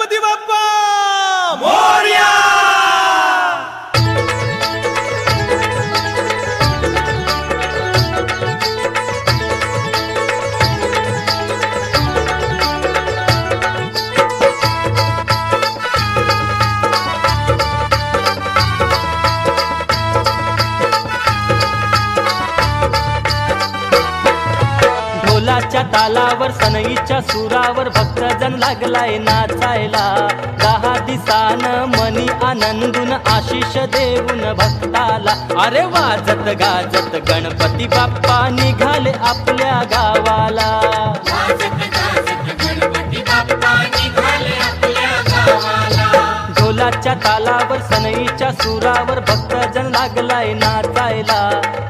गणपती बाप्पा मोरया। ढोलाच्या तालावर सनईच्या सुरावर भक्तजन लागलाय नाचायला। 10 दिसान मनी आनंदून आशिष देऊन भक्ताला। अरे वाजत गाजत गणपती बाप्पा निघाले आपल्या गावाला। ढोलाच्या तालावर सनईच्या सुरावर भक्तजन लागलाय नाचायला।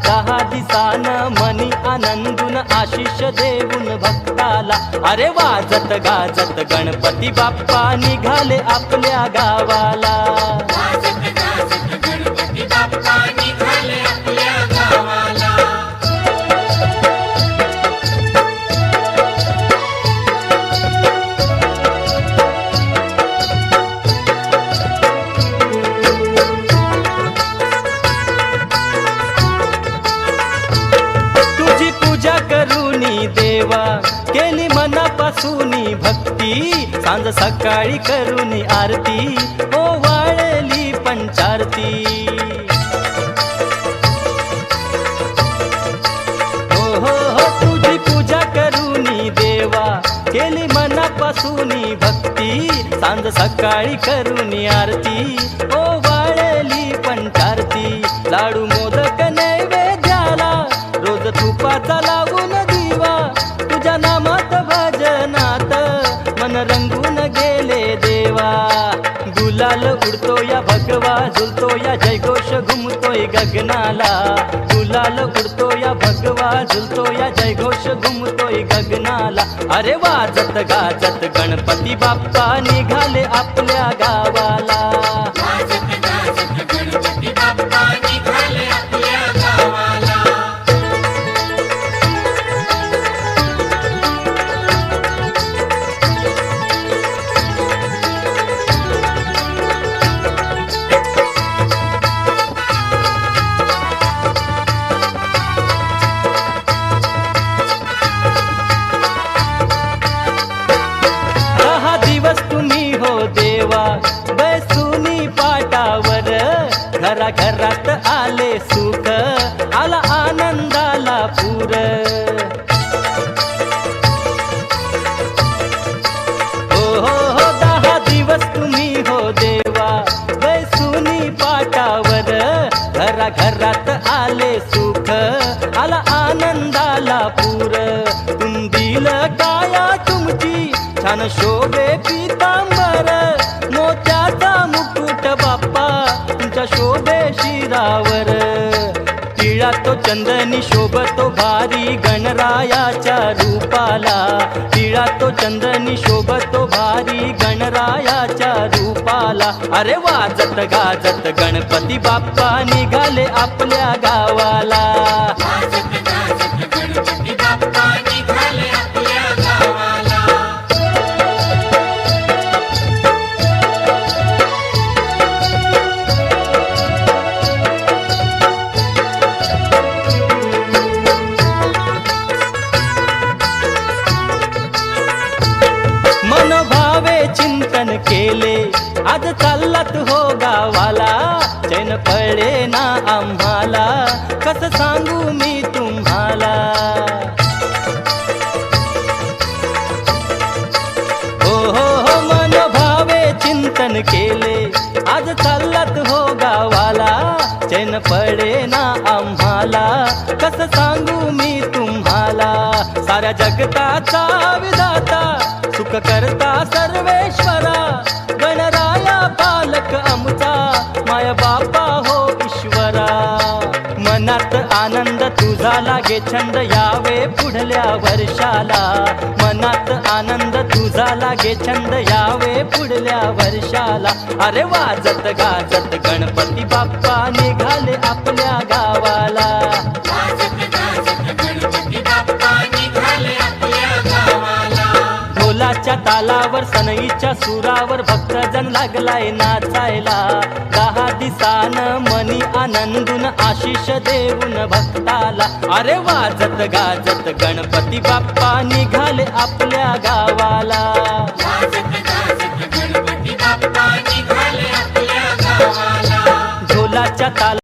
10 दिसान मनी आनंदून आशिष देऊन भक्ताला। अरे वाजत गाजत गणपती बाप्पा निघाले आपल्या गावाला। पूजा करूनी देवा केली मनापासूनी भक्ती। सांज सकाळी करूनी आरती ओ वाळली पंचारती। हो हो हो तुझी पूजा करूनी देवा केली मनापासूनी भक्ती। सांज सकाळी करूनी आरती ओ वाळली पंचारती। लाडू मोदक नैवेद्याला रोज तुपाचा लावून दिवा। तुझ्या नामात भजनात मन रंगून गेले देवा। गुलाल उडतो या भगवा झुलतो या जयघोष घुमतोय गगनाला। गुलाल उडतो या भगवा झुलतो या जयघोष घुमतोय गगनाला। अरे वाजत गाजत गणपती बाप्पा निघाले आपल्या गावाला। तुम्ही हो देवा बैसुनी पाटावर। घरा घरात आले सुख आला आनंदाला पूर। हो हो हो 10 दिवस तुम्ही हो देवा बैसुनी पाटावर। घरा घरात आले सुख आला आनंदाला पूर। तुंदील काया तुमची छान शोभे पीतांबर। मोत्याचा मुकुट बाप्पा तुमच्या शोभे शिरावर। टिळा तो चंदनी शोभतो भारी गणरायाच्या रूपाला। टिळा तो चंदनी शोभतो भारी गणरायाच्या रूपाला। अरे वाजत गाजत गणपती बाप्पा निघाले आपल्या गावाला। चिंतन केले आज चाललात हो गावाला। चैन पडे ना आम्हाला कस सांगू मी तुम्हाला। हो हो हो मन भावे चिंतन केले आज चाललात हो गावाला। चैन पडे ना आम्हाला कस सांगू मी तुम्हाला। साऱ्या जगताचा विधाता सुख करता सर्वेश्वरा। गणराया पालक आमचा माय बापा हो ईश्वरा। मनात आनंद तुझा लागे छंद यावे पुढल्या वर्षाला। मनात आनंद तुझा लागे छंद यावे पुढल्या वर्षाला। अरे वाजत गाजत गणपती बाप्पा निघाले आपल्या गावाला। ढोलाच्या तालावर सनईच्या सुरावर भक्तजन लागलाय नाचायला 10 दिसान मनी आनंदून आशिष देऊन भक्ताला अरे वाजत गाजत गणपती बाप्पा निघाले आपल्या गावाला ढोलाच्या ताला